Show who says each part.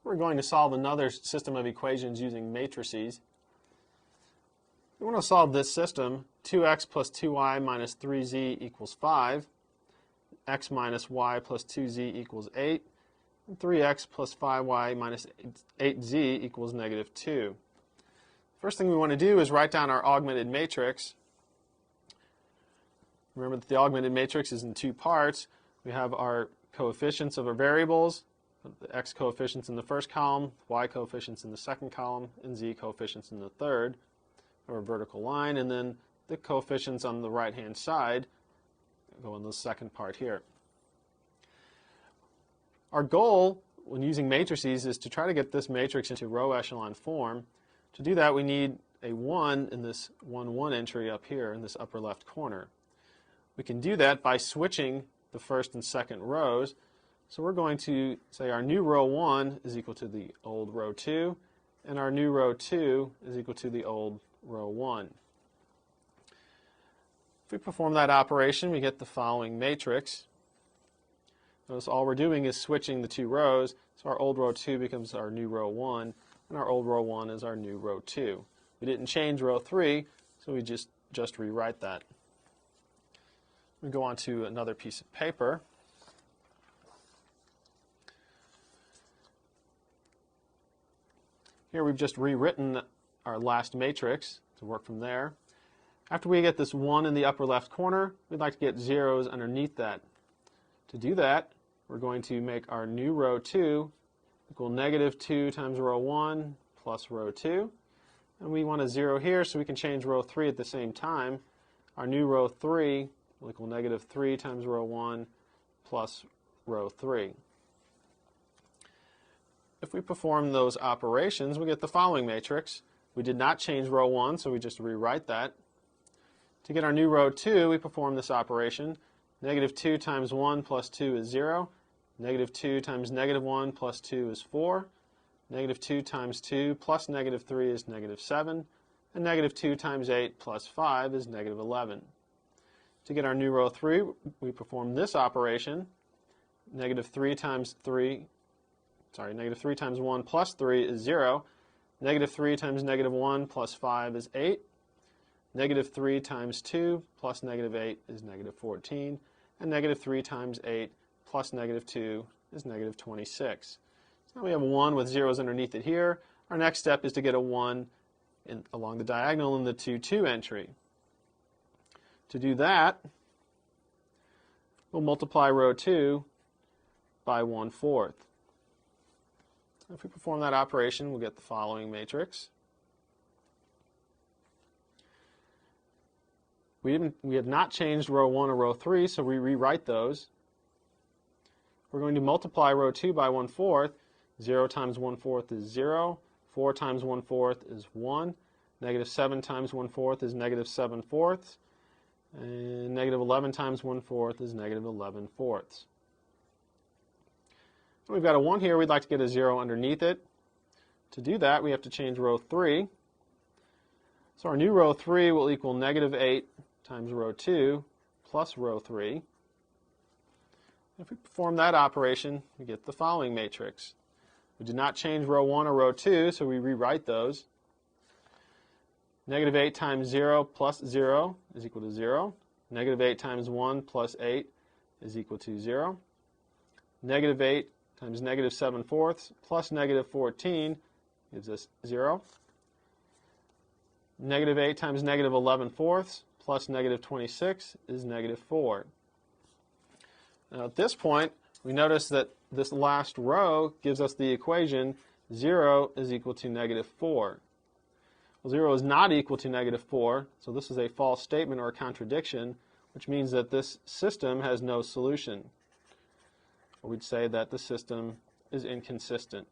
Speaker 1: We're going to solve another system of equations using matrices. We want to solve this system. 2x plus 2y minus 3z equals 5. X minus y plus 2z equals 8. And 3x plus 5y minus 8z equals negative 2. First thing we want to do is write down our augmented matrix. Remember that the augmented matrix is in two parts. We have our coefficients of our variables, the x coefficients in the first column, y coefficients in the second column, and z coefficients in the third, or a vertical line, and then the coefficients on the right-hand side go in the second part here. Our goal when using matrices is to try to get this matrix into row echelon form. To do that, we need a 1 in this 1, 1 entry up here in this upper left corner. We can do that by switching the first and second rows. So we're going to say our new row 1 is equal to the old row 2, and our new row 2 is equal to the old row 1. If we perform that operation, we get the following matrix. Notice all we're doing is switching the two rows, so our old row 2 becomes our new row 1, and our old row 1 is our new row 2. We didn't change row 3, so we just rewrite that. We go on to another piece of paper. Here we've just rewritten our last matrix to work from there. After we get this 1 in the upper left corner, we'd like to get zeros underneath that. To do that, we're going to make our new row 2 equal negative 2 times row 1 plus row 2. And we want a 0 here, so we can change row 3 at the same time. Our new row 3 will equal negative 3 times row 1 plus row 3. If we perform those operations, we get the following matrix. We did not change row 1, so we just rewrite that. To get our new row 2, we perform this operation. Negative 2 times 1 plus 2 is 0. Negative 2 times negative 1 plus 2 is 4. Negative 2 times 2 plus negative 3 is negative 7. And negative 2 times 8 plus 5 is negative 11. To get our new row 3, we perform this operation. Negative 3 times 1 plus 3 is 0. Negative 3 times negative 1 plus 5 is 8. Negative 3 times 2 plus negative 8 is negative 14. And negative 3 times 8 plus negative 2 is negative 26. So now we have a 1 with zeros underneath it here. Our next step is to get a 1 along the diagonal in the 2, 2 entry. To do that, we'll multiply row 2 by 1/4. If we perform that operation, we'll get the following matrix. We have not changed row 1 or row 3, so we rewrite those. We're going to multiply row 2 by 1/4. 0 times 1/4 is 0. 4 times 1/4 is 1. Negative 7 times 1/4 is negative 7/4. And negative 11 times 1/4 is negative 11/4. We've got a 1 here. We'd like to get a 0 underneath it. To do that, we have to change row 3. So our new row 3 will equal negative 8 times row 2 plus row 3. If we perform that operation, we get the following matrix. We did not change row 1 or row 2, so we rewrite those. Negative 8 times 0 plus 0 is equal to 0. Negative 8 times 1 plus 8 is equal to 0. Negative 8 times negative 7/4 plus negative 14 gives us 0. Negative 8 times negative 11/4 plus negative 26 is negative 4. Now at this point, we notice that this last row gives us the equation 0 is equal to negative 4. Well, 0 is not equal to negative 4, so this is a false statement or a contradiction, which means that this system has no solution. Or we'd say that the system is inconsistent.